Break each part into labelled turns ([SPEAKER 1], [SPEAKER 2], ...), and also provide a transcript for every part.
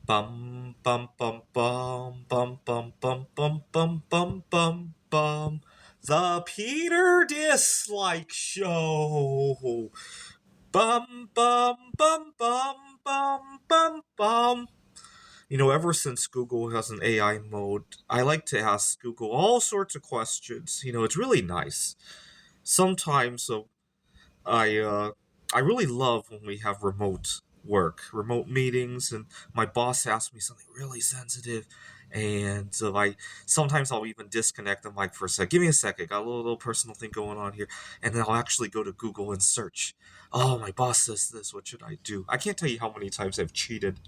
[SPEAKER 1] Bum bum bum bum bum bum bum bum bum bum bum bum. The Peter Dislike Show. Bum bum bum bum bum bum bum. Ever since Google has an AI mode, I like to ask Google all sorts of questions. It's really nice. Sometimes I uh, I really love when we have remote work, remote meetings, and my boss asks me something really sensitive, and so I sometimes I'll even disconnect the mic for a sec. Give me a second, got a little personal thing going on here, and then I'll actually go to Google and search. Oh, my boss says this. What should I do? I can't tell you how many times I've cheated.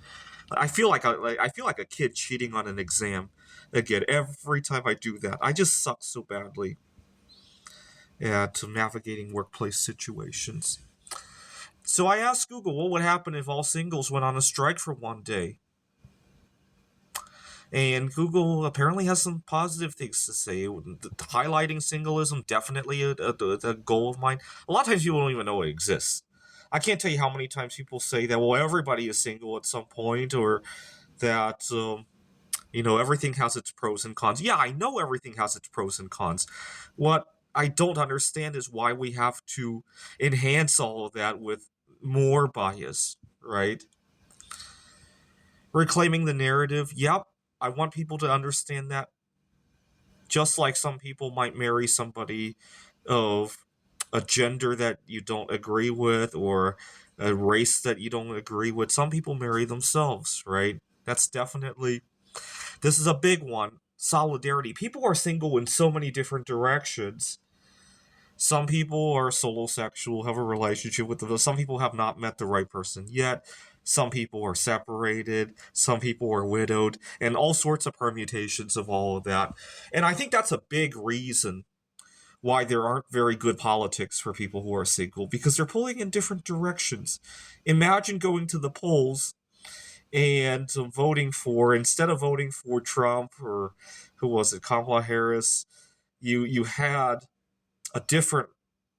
[SPEAKER 1] I feel like a kid cheating on an exam. Again, every time I do that, I just suck so badly at navigating workplace situations. So I asked Google what would happen if all singles went on a strike for one day. And Google apparently has some positive things to say. Highlighting singleism, definitely a goal of mine. A lot of times people don't even know it exists. I can't tell you how many times people say that, well, everybody is single at some point, or that, everything has its pros and cons. Yeah, I know everything has its pros and cons. What I don't understand is why we have to enhance all of that with more bias, right? Reclaiming the narrative. Yep, I want people to understand that. Just like some people might marry somebody of a gender that you don't agree with or a race that you don't agree with, some people marry themselves, right? That's definitely, this is a big one. Solidarity. People are single in so many different directions. Some people are solo sexual, have a relationship with them. Some people have not met the right person yet. Some people are separated. Some people are widowed, and all sorts of permutations of all of that. And I think that's a big reason why there aren't very good politics for people who are single, because they're pulling in different directions. Imagine going to the polls and voting for, instead of voting for Trump or who was it, Kamala Harris, you had a different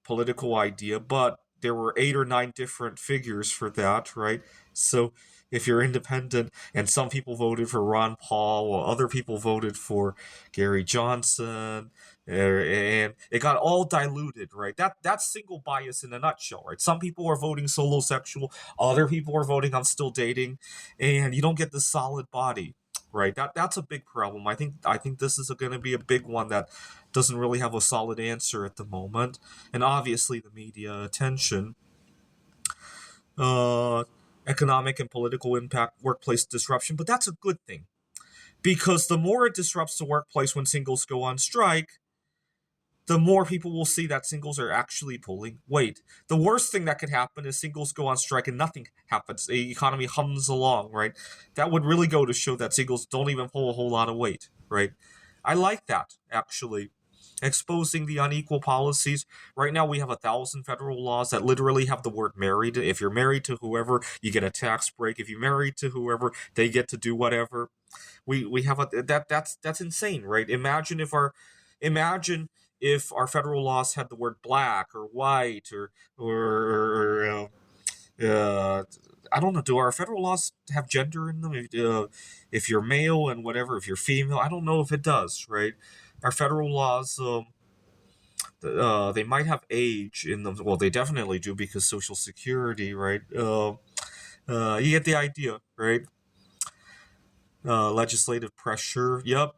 [SPEAKER 1] political idea, but there were 8 or 9 different figures for that, right? So if you're independent, and some people voted for Ron Paul, while other people voted for Gary Johnson, and it got all diluted, right? That's single bias in a nutshell, right? Some people are voting solo sexual, other people are voting I'm still dating, and you don't get the solid body, right? That's a big problem. I think this is going to be a big one that doesn't really have a solid answer at the moment, and obviously the media attention, uh, economic and political impact, workplace disruption. But that's a good thing, because the more it disrupts the workplace when singles go on strike, the more people will see that singles are actually pulling weight. The worst thing that could happen is singles go on strike and nothing happens. The economy hums along, right? That would really go to show that singles don't even pull a whole lot of weight, right? I like that, actually. Exposing the unequal policies. Right now, we have 1,000 federal laws that literally have the word married. If you're married to whoever, you get a tax break. If you're married to whoever, they get to do whatever. We have that's insane, right? Imagine if our federal laws had the word black or white or I don't know. Do our federal laws have gender in them? If you're male and whatever, if you're female, I don't know if it does. Right? Our federal laws, they might have age in them. Well, they definitely do, because Social Security, right? You get the idea, right? Legislative pressure. Yep.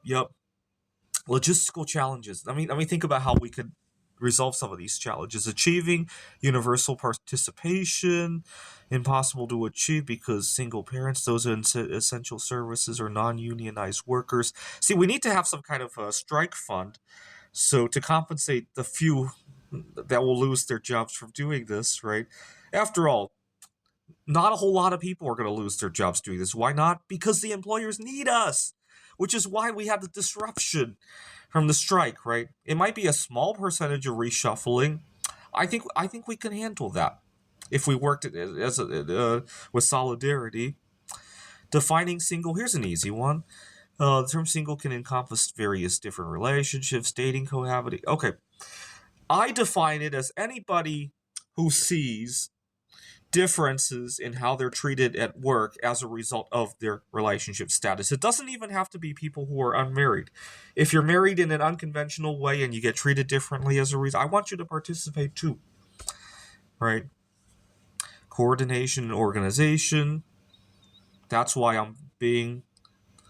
[SPEAKER 1] Logistical challenges. I mean, think about how we could resolve some of these challenges. Achieving universal participation, impossible to achieve because single parents, those are essential services, or non-unionized workers. See, we need to have some kind of a strike fund, so to compensate the few that will lose their jobs from doing this, right? After all, not a whole lot of people are going to lose their jobs doing this. Why not? Because the employers need us, which is why we had the disruption from the strike, right? It might be a small percentage of reshuffling. I think we can handle that if we worked it with solidarity. Defining single, here's an easy one. The term single can encompass various different relationships, dating, cohabiting. Okay, I define it as anybody who sees differences in how they're treated at work as a result of their relationship status. It doesn't even have to be people who are unmarried. If you're married in an unconventional way and you get treated differently as a result, I want you to participate too, right? Coordination and organization. That's why I'm being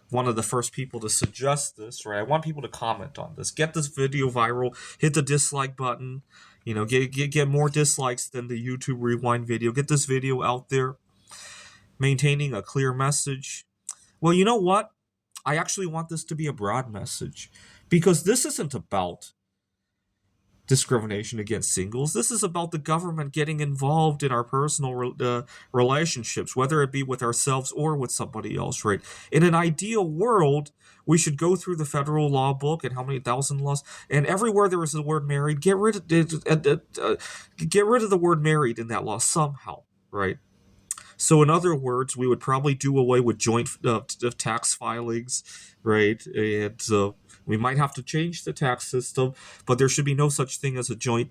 [SPEAKER 1] one of the first people to suggest this, right? I want people to comment on this. Get this video viral. Hit the dislike button. Get more dislikes than the YouTube Rewind video. Get this video out there. Maintaining a clear message. Well, you know what? I actually want this to be a broad message because this isn't about discrimination against singles. This is about the government getting involved in our personal relationships, whether it be with ourselves or with somebody else, right? In an ideal world, we should go through the federal law book and how many thousand laws, and everywhere there is the word married, get rid of the word married in that law somehow, right? So, in other words, we would probably do away with joint tax filings, right? And we might have to change the tax system, but there should be no such thing as a joint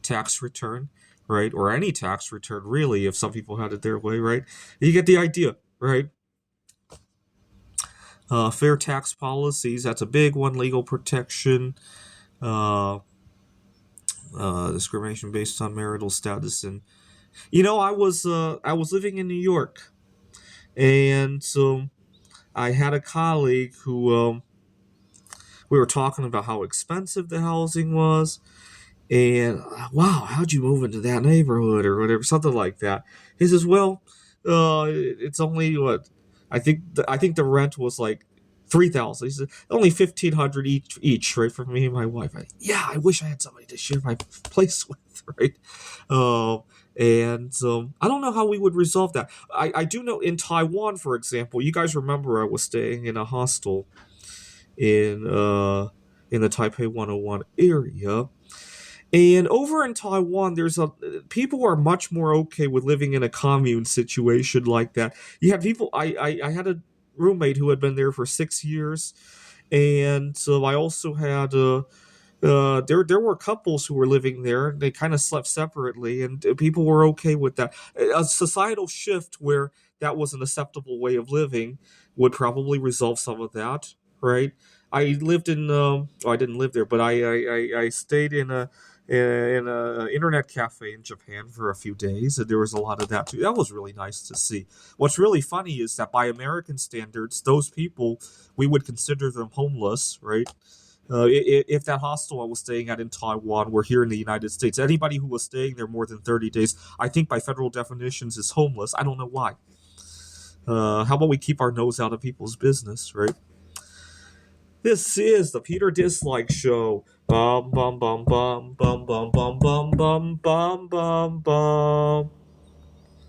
[SPEAKER 1] tax return, right? Or any tax return, really, if some people had it their way, right? You get the idea, right? Fair tax policies, that's a big one. Legal protection, discrimination based on marital status, and I was living in New York, and I had a colleague who we were talking about how expensive the housing was, and wow, how'd you move into that neighborhood or whatever, something like that. He says, well, it's only what I think the rent was like 3,000. He said only 1,500 each, right, for me and my wife. I wish I had somebody to share my place with, right? And I don't know how we would resolve that. I do know in Taiwan, for example, you guys remember I was staying in a hostel in the Taipei 101 area. And over in Taiwan, people are much more okay with living in a commune situation like that. You have people. I had a roommate who had been there for 6 years, and so I also had there were couples who were living there. They kind of slept separately, and people were okay with that. A societal shift where that was an acceptable way of living would probably resolve some of that, right? I lived in. I didn't live there, but I stayed in a internet cafe in Japan for a few days, and there was a lot of that too. That was really nice to see. What's really funny is that by American standards, those people, we would consider them homeless, right? If that hostel I was staying at in Taiwan were here in the United States, anybody who was staying there more than 30 days, I think by federal definitions is homeless. I don't know why. How about we keep our nose out of people's business, right? This is the Peter Dislike Show. Bum bum bum bum bum bum bum bum bum bum bum bum.